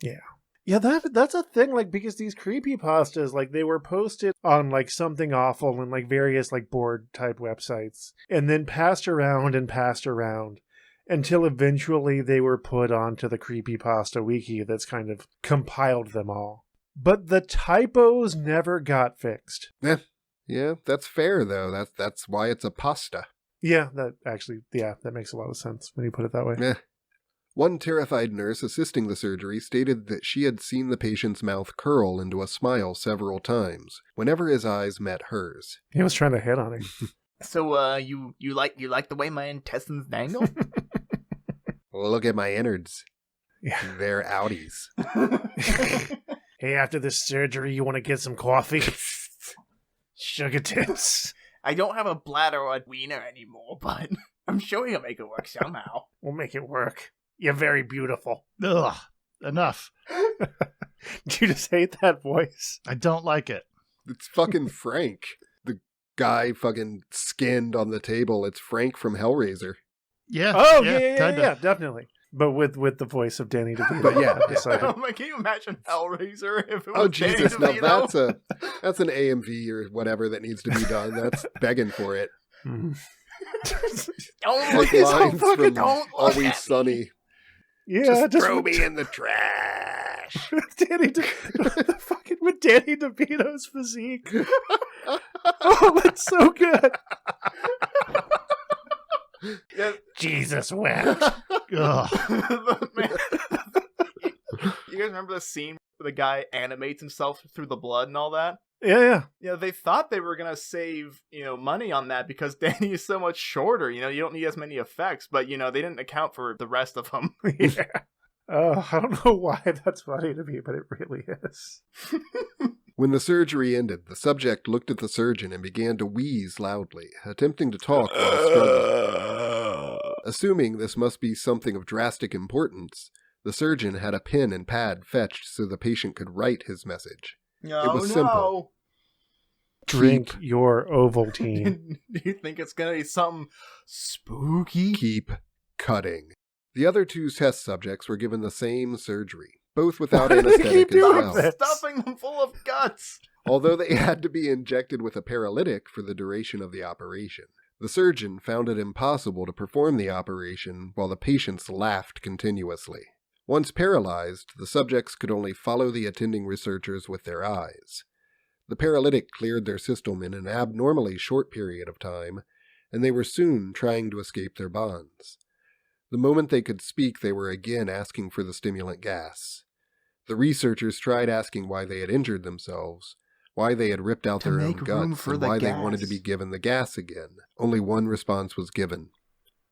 S1: Yeah. Yeah, that's a thing, like, because these creepypastas, like, they were posted on, like, Something Awful and, like, various, like, board-type websites, and then passed around until eventually they were put onto the Creepypasta Wiki that's kind of compiled them all. But the typos never got fixed.
S2: Yeah, that's fair, though. That's why it's a pasta.
S1: Yeah, that makes a lot of sense when you put it that way.
S2: One terrified nurse assisting the surgery stated that she had seen the patient's mouth curl into a smile several times, whenever his eyes met hers.
S1: He was trying to hit on her.
S4: So, you like the way my intestines dangle?
S2: Look at my innards.
S1: Yeah.
S2: They're outies.
S1: Hey, after this surgery, you want to get some coffee? Sugar tits.
S4: I don't have a bladder or a wiener anymore, but I'm sure you'll make it work somehow.
S1: We'll make it work. You're very beautiful.
S3: Ugh, enough.
S1: Do you just hate that voice?
S3: I don't like it.
S2: It's fucking Frank. The guy fucking skinned on the table. It's Frank from Hellraiser.
S3: Yeah.
S1: Oh, yeah,
S3: kinda.
S1: definitely. But with the voice of Danny DeVito.
S2: But yeah.
S4: Oh my, can you imagine Hellraiser if it was
S2: Oh
S4: Danny
S2: Jesus! Now
S4: DeVito?
S2: that's an AMV or whatever that needs to be done. That's begging for it.
S1: Mhm.
S4: Don't
S2: Like
S4: look
S2: lines
S4: so
S2: from
S4: don't look
S2: Always
S4: at
S2: Sunny.
S4: me.
S1: Yeah,
S2: Just throw me in the trash.
S1: with Danny DeVito's physique. Oh, that's so good.
S4: Yeah.
S1: Jesus wept.
S3: Ugh.
S4: Man. You guys remember the scene where the guy animates himself through the blood and all that?
S1: Yeah.
S4: Yeah, they thought they were gonna save, money on that because Danny is so much shorter. You don't need as many effects, but they didn't account for the rest of them.
S1: Yeah. Oh, I don't know why that's funny to me, but it really is.
S2: When the surgery ended, the subject looked at the surgeon and began to wheeze loudly, attempting to talk while struggling. Assuming this must be something of drastic importance, the surgeon had a pen and pad fetched so the patient could write his message.
S4: No,
S2: was simple.
S1: Drink your Ovaltine.
S4: Do you think it's gonna be something spooky?
S2: Keep cutting. The other two test subjects were given the same surgery, both without
S1: Why do they
S2: anesthetic
S1: keep
S2: as
S1: doing
S2: well.
S1: this?
S4: Stuffing them full of guts.
S2: Although they had to be injected with a paralytic for the duration of the operation. The surgeon found it impossible to perform the operation while the patients laughed continuously. Once paralyzed, the subjects could only follow the attending researchers with their eyes. The paralytic cleared their system in an abnormally short period of time, and they were soon trying to escape their bonds. The moment they could speak, they were again asking for the stimulant gas. The researchers tried asking why they had injured themselves, why they had ripped out
S4: To
S2: their own
S4: make room
S2: guts,
S4: for
S2: and
S4: the
S2: why they
S4: gas.
S2: wanted to be given the gas again. Only one response was given.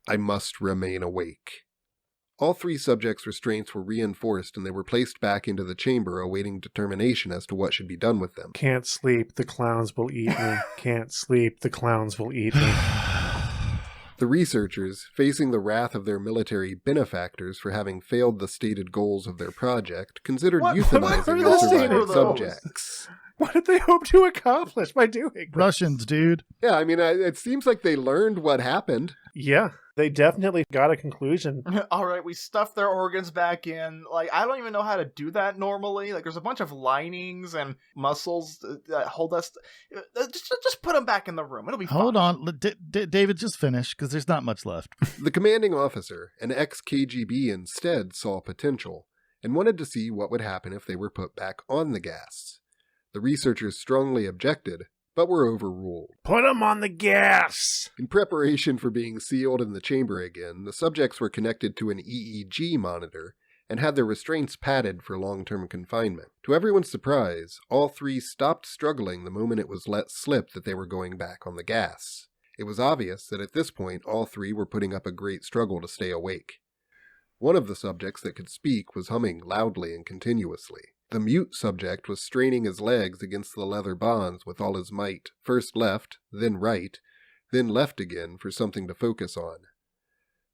S2: I must remain awake. All three subjects' restraints were reinforced and they were placed back into the chamber awaiting determination as to what should be done with them.
S1: Can't sleep, the clowns will eat me. Can't sleep, the clowns will eat me.
S2: The researchers, facing the wrath of their military benefactors for having failed the stated goals of their project, considered
S4: What
S2: euthanizing
S1: were
S2: the
S1: the
S2: surviving
S1: stated goals?
S2: subjects.
S1: What did they hope to accomplish by doing this?
S3: Russians, dude.
S2: Yeah, I mean, it seems like they learned what happened.
S1: Yeah, they definitely got a conclusion.
S4: All right, we stuffed their organs back in. I don't even know how to do that normally. There's a bunch of linings and muscles that hold us. Just put them back in the room. It'll be fine.
S3: Hold on. David, just finish, because there's not much left.
S2: The commanding officer, an ex-KGB, instead saw potential and wanted to see what would happen if they were put back on the gas. The researchers strongly objected, but were overruled.
S1: Put them on the gas!
S2: In preparation for being sealed in the chamber again, the subjects were connected to an EEG monitor and had their restraints padded for long-term confinement. To everyone's surprise, all three stopped struggling the moment it was let slip that they were going back on the gas. It was obvious that at this point all three were putting up a great struggle to stay awake. One of the subjects that could speak was humming loudly and continuously. The mute subject was straining his legs against the leather bonds with all his might, first left, then right, then left again for something to focus on.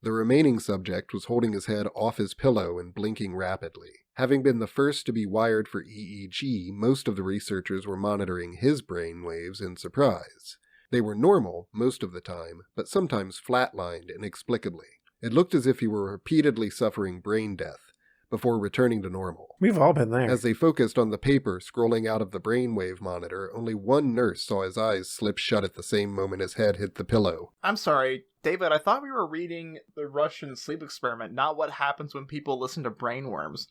S2: The remaining subject was holding his head off his pillow and blinking rapidly. Having been the first to be wired for EEG, most of the researchers were monitoring his brain waves in surprise. They were normal most of the time, but sometimes flatlined inexplicably. It looked as if he were repeatedly suffering brain death before returning to normal.
S1: We've all been there.
S2: As they focused on the paper scrolling out of the brainwave monitor, only one nurse saw his eyes slip shut at the same moment his head hit the pillow.
S4: I'm sorry, David, I thought we were reading the Russian sleep experiment, not what happens when people listen to brainworms.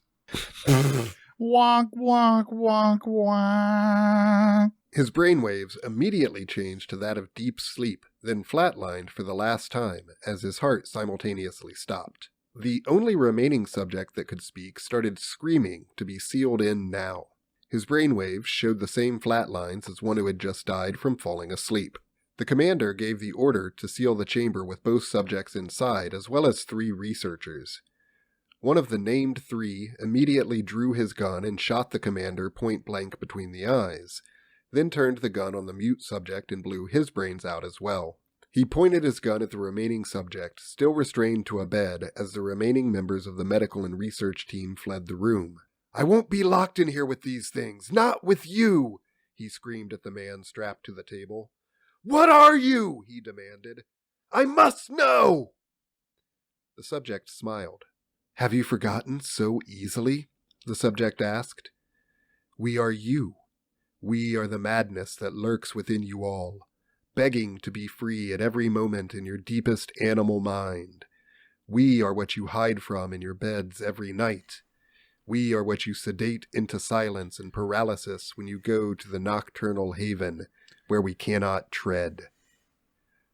S3: Wonk, wonk, wonk, wonk.
S2: His brainwaves immediately changed to that of deep sleep, then flatlined for the last time as his heart simultaneously stopped. The only remaining subject that could speak started screaming to be sealed in now. His brainwaves showed the same flat lines as one who had just died from falling asleep. The commander gave the order to seal the chamber with both subjects inside as well as 3 researchers. One of the named three immediately drew his gun and shot the commander point blank between the eyes, then turned the gun on the mute subject and blew his brains out as well. He pointed his gun at the remaining subject, still restrained to a bed, as the remaining members of the medical and research team fled the room. "I won't be locked in here with these things, not with you!" he screamed at the man strapped to the table. "What are you?" he demanded. "I must know!" The subject smiled. "Have you forgotten so easily?" the subject asked. "We are you. We are the madness that lurks within you all, begging to be free at every moment in your deepest animal mind. We are what you hide from in your beds every night. We are what you sedate into silence and paralysis when you go to the nocturnal haven where we cannot tread."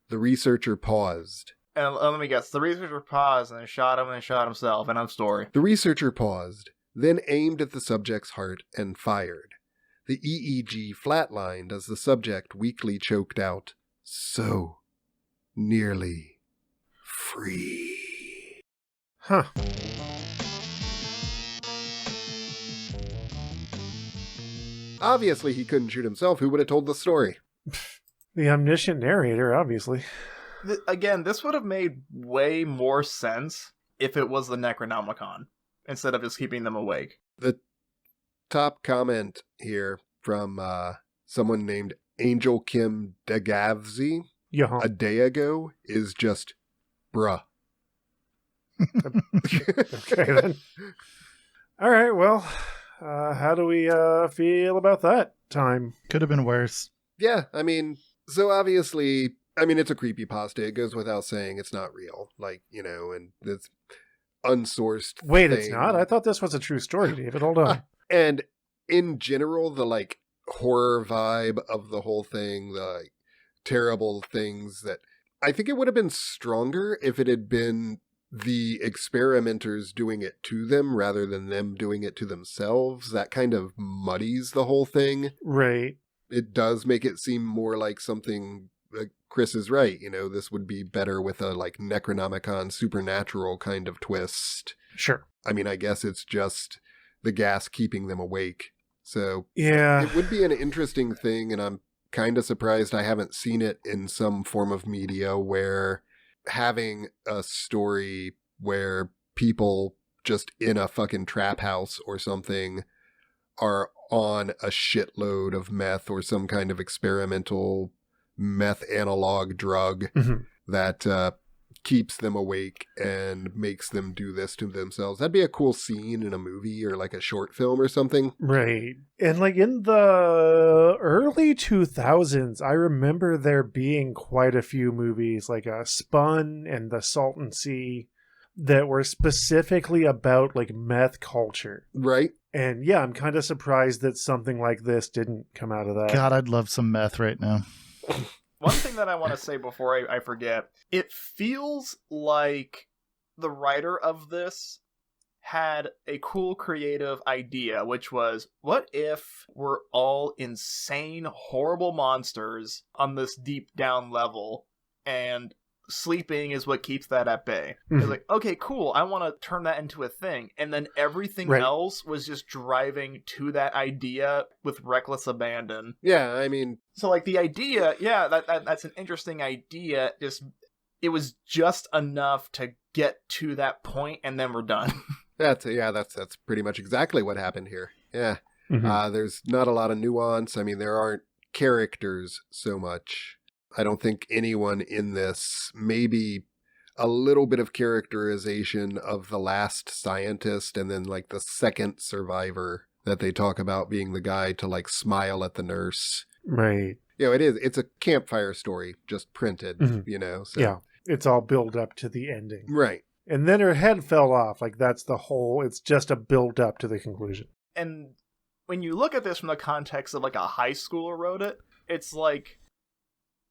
S2: The researcher paused.
S4: And let me guess, the researcher paused and then shot him and shot himself, and I'm story.
S2: The researcher paused, then aimed at the subject's heart and fired. The EEG flatlined as the subject weakly choked out, "So nearly free."
S1: Huh.
S2: Obviously, he couldn't shoot himself. Who would have told the story?
S1: The omniscient narrator, obviously.
S4: Again, this would have made way more sense if it was the Necronomicon, instead of just keeping them awake.
S2: The top comment here from someone named Angel Kim Dagavzi
S1: Yeah.
S2: a day ago is just, bruh.
S1: Okay, then. All right, well, how do we feel about that time?
S3: Could have been worse.
S2: Yeah, I mean, so obviously, it's a creepypasta. It goes without saying it's not real. Like, and it's unsourced.
S1: Wait, it's
S2: thing.
S1: not? I thought this was a true story, David. Hold on.
S2: And in general, the horror vibe of the whole thing, the terrible things that I think it would have been stronger if it had been the experimenters doing it to them rather than them doing it to themselves. That kind of muddies the whole thing.
S1: Right.
S2: It does make it seem more like something. Chris is right. This would be better with a Necronomicon supernatural kind of twist.
S1: Sure.
S2: I guess it's just the gas keeping them awake. So
S1: Yeah.
S2: it would be an interesting thing, and I'm kind of surprised I haven't seen it in some form of media where having a story where people just in a fucking trap house or something are on a shitload of meth or some kind of experimental meth analog drug that keeps them awake and makes them do this to themselves. That'd be a cool scene in a movie or a short film or something.
S1: Right. And in the early 2000s, I remember there being quite a few movies like Spun and The Salton Sea that were specifically about meth culture.
S2: Right.
S1: And yeah, I'm kind of surprised that something like this didn't come out of that.
S3: God, I'd love some meth right now.
S4: One thing that I want to say before I forget, it feels like the writer of this had a cool creative idea, which was, what if we're all insane, horrible monsters on this deep down level, and sleeping is what keeps that at bay. It's like, okay, cool, I want to turn that into a thing. And then everything else was just driving to that idea with reckless abandon.
S2: Yeah,
S4: So the idea, yeah, that's an interesting idea. It was just enough to get to that point, and then we're done.
S2: That's pretty much exactly what happened here. Yeah. There's not a lot of nuance. There aren't characters so much. I don't think anyone in this, maybe a little bit of characterization of the last scientist and then the second survivor that they talk about being the guy to smile at the nurse.
S1: Right.
S2: It's a campfire story, just printed, so.
S1: Yeah. It's all build up to the ending.
S2: Right.
S1: And then her head fell off. That's the whole, it's just a build up to the conclusion.
S4: And when you look at this from the context of a high schooler wrote it, it's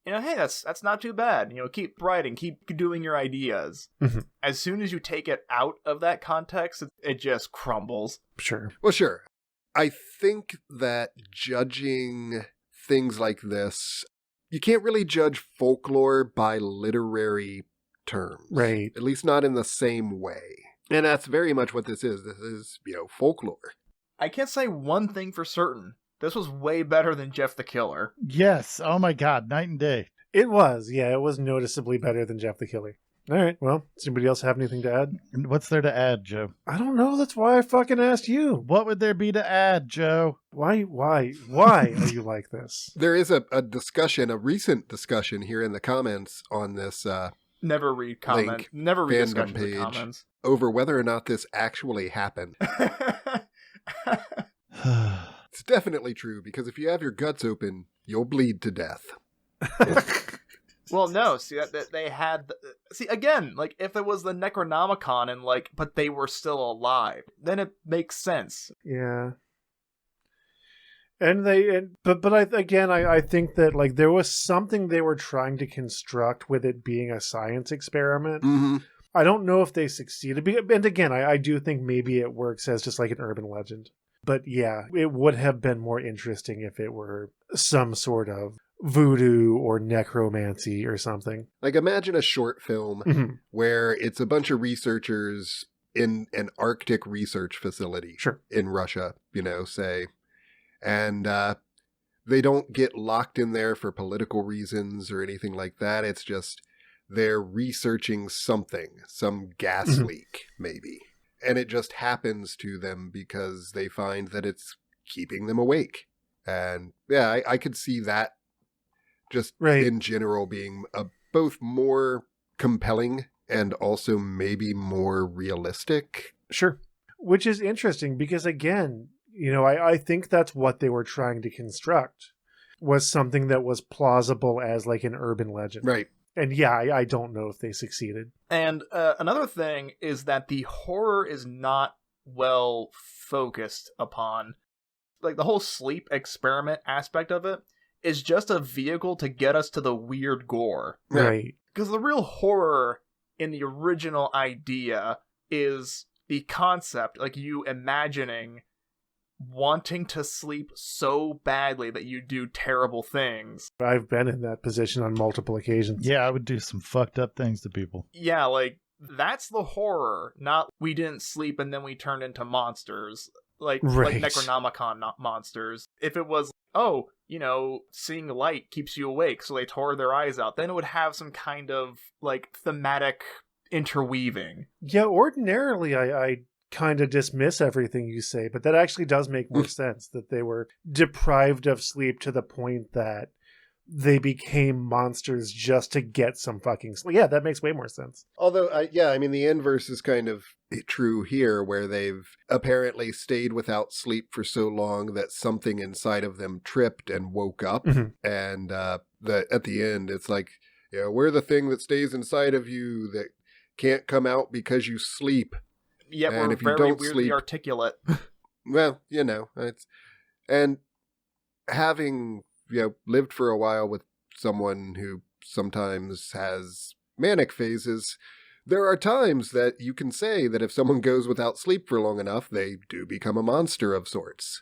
S4: hey, that's not too bad. Keep writing, keep doing your ideas. As soon as you take it out of that context, it just crumbles.
S1: Sure.
S2: Well, sure. I think that judging things like this, you can't really judge folklore by literary terms.
S1: Right.
S2: At least not in the same way. And that's very much what this is. This is, folklore.
S4: I can't say one thing for certain. This was way better than Jeff the Killer.
S3: Yes. Oh my God. Night and day.
S1: It was. Yeah, it was noticeably better than Jeff the Killer. All right. Well, does anybody else have anything to add?
S3: What's there to add, Joe?
S1: I don't know. That's why I fucking asked you.
S3: What would there be to add, Joe?
S1: Why are you like this?
S2: There is a recent discussion here in the comments on this
S4: Never read comment.
S2: Link,
S4: Never read
S2: fandom
S4: discussions in
S2: page.
S4: comments.
S2: over whether or not this actually happened. It's definitely true, because if you have your guts open, you'll bleed to death.
S4: Well, no, see, that they had... See, again, like, if it was the Necronomicon and, like, but they were still alive, then it makes sense.
S1: Yeah. And I think that, like, there was something they were trying to construct with it being a science experiment.
S2: Mm-hmm.
S1: I don't know if they succeeded. And again, I do think maybe it works as just like an urban legend. But yeah, it would have been more interesting if it were some sort of voodoo or necromancy or something.
S2: Like, imagine a short film where it's a bunch of researchers in an Arctic research facility in Russia, say, and they don't get locked in there for political reasons or anything like that. It's just they're researching something, some gas leak, maybe. And it just happens to them because they find that it's keeping them awake. And yeah, I could see that just in general being both more compelling and also maybe more realistic.
S1: Sure. Which is interesting because, again, I think that's what they were trying to construct, was something that was plausible as like an urban legend.
S2: Right.
S1: And yeah, I don't know if they succeeded.
S4: And another thing is that the horror is not well focused upon. Like, the whole sleep experiment aspect of it is just a vehicle to get us to the weird gore.
S1: Right.
S4: Because the real horror in the original idea is the concept, like you imagining wanting to sleep so badly that you do terrible things.
S1: I've been in that position on multiple occasions.
S3: Yeah, I would do some fucked up things to people.
S4: Yeah, like, that's the horror, not we didn't sleep and then we turned into monsters. Like Necronomicon monsters. If it was, seeing light keeps you awake, so they tore their eyes out, then it would have some kind of, like, thematic interweaving.
S1: Yeah, ordinarily I kind of dismiss everything you say, but that actually does make more sense, that they were deprived of sleep to the point that they became monsters just to get some fucking sleep. Yeah, that makes way more sense.
S2: Although, the inverse is kind of true here, where they've apparently stayed without sleep for so long that something inside of them tripped and woke up. And at the end, it's like, we're the thing that stays inside of you that can't come out because you sleep.
S4: Yeah,
S2: and
S4: we're
S2: if you
S4: very
S2: don't
S4: weirdly
S2: sleep,
S4: articulate.
S2: Well, and having lived for a while with someone who sometimes has manic phases, there are times that you can say that if someone goes without sleep for long enough, they do become a monster of sorts.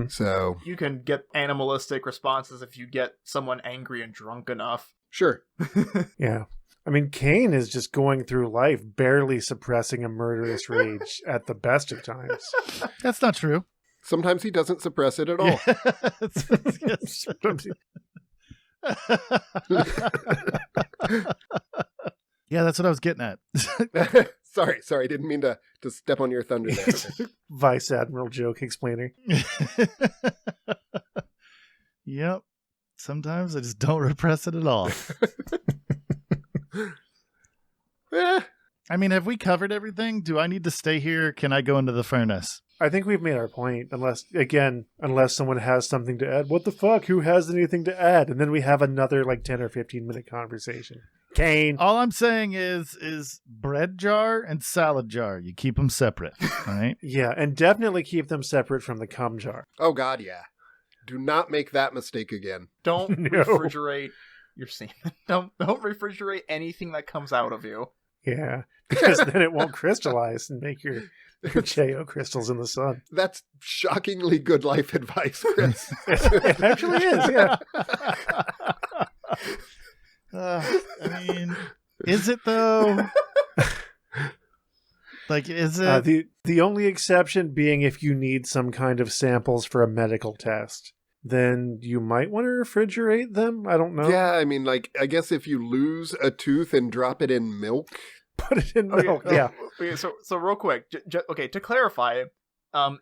S2: So
S4: you can get animalistic responses if you get someone angry and drunk enough.
S2: Sure.
S1: Yeah. I mean, Kaine is just going through life barely suppressing a murderous rage at the best of times.
S3: That's not true.
S2: Sometimes he doesn't suppress it at all.
S3: Yeah, that's what I was getting at.
S2: Sorry, didn't mean to step on your thunder there.
S1: Vice Admiral joke explainer.
S3: Yep. Sometimes I just don't repress it at all. I mean, have we covered everything? Do I need to stay here? Can I go into the furnace?
S1: I think we've made our point, unless someone has something to add. What the fuck? Who has anything to add? And then we have another, 10 or 15 minute conversation. Kaine.
S3: All I'm saying is bread jar and salad jar. You keep them separate, all right?
S1: Yeah, and definitely keep them separate from the cum jar.
S2: Oh, God, yeah. Do not make that mistake again.
S4: Don't refrigerate your semen. Don't refrigerate anything that comes out of you.
S1: Yeah, because then it won't crystallize and make your Cheo crystals in the sun.
S2: That's shockingly good life advice, Chris.
S1: It actually is, yeah.
S3: I mean, is it though? Like, is it?
S1: The only exception being if you need some kind of samples for a medical test, then you might want to refrigerate them. I don't know.
S2: Yeah, I mean, like, I guess if you lose a tooth and drop it in milk.
S1: Put it in milk, yeah.
S4: Okay, so real quick, okay, to clarify,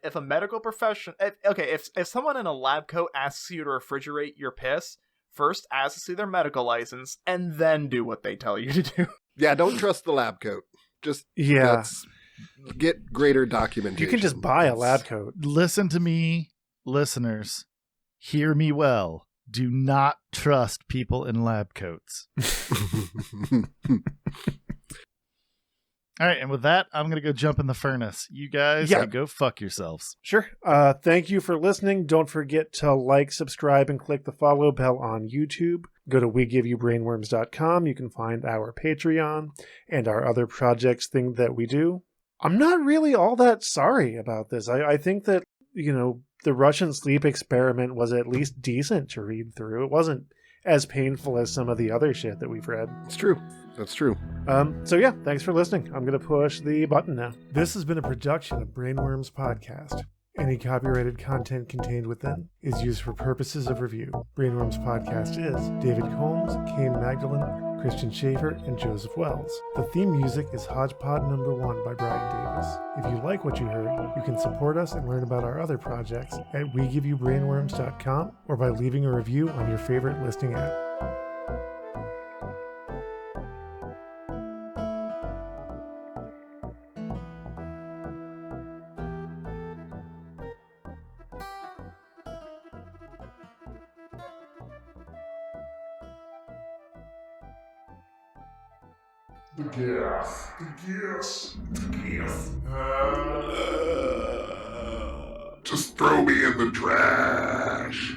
S4: if a medical profession, if someone in a lab coat asks you to refrigerate your piss, first ask to see their medical license, and then do what they tell you to do.
S2: Yeah, don't trust the lab coat. Just get greater documentation.
S1: You can just buy a lab coat.
S3: Listen to me, listeners. Hear me well. Do not trust people in lab coats. All right, and with that, I'm going to go jump in the furnace. You guys can go fuck yourselves.
S1: Sure. Thank you for listening. Don't forget to like, subscribe, and click the follow bell on YouTube. Go to WeGiveYouBrainworms.com. You can find our Patreon and our other projects that we do. I'm not really all that sorry about this. I think that, the Russian sleep experiment was at least decent to read through. It wasn't as painful as some of the other shit that we've read.
S2: It's true. That's true.
S1: So yeah, thanks for listening. I'm going to push the button now. This has been a production of Brainworms Podcast. Any copyrighted content contained within is used for purposes of review. Brainworms Podcast is David Combs, Kaine Magdalen, Christian Schaefer, and Joseph Wells. The theme music is Hodgepod No. 1 by Brian Davis. If you like what you heard, you can support us and learn about our other projects at WeGiveYouBrainworms.com or by leaving a review on your favorite listening app.
S5: The gas. Just throw me in the trash.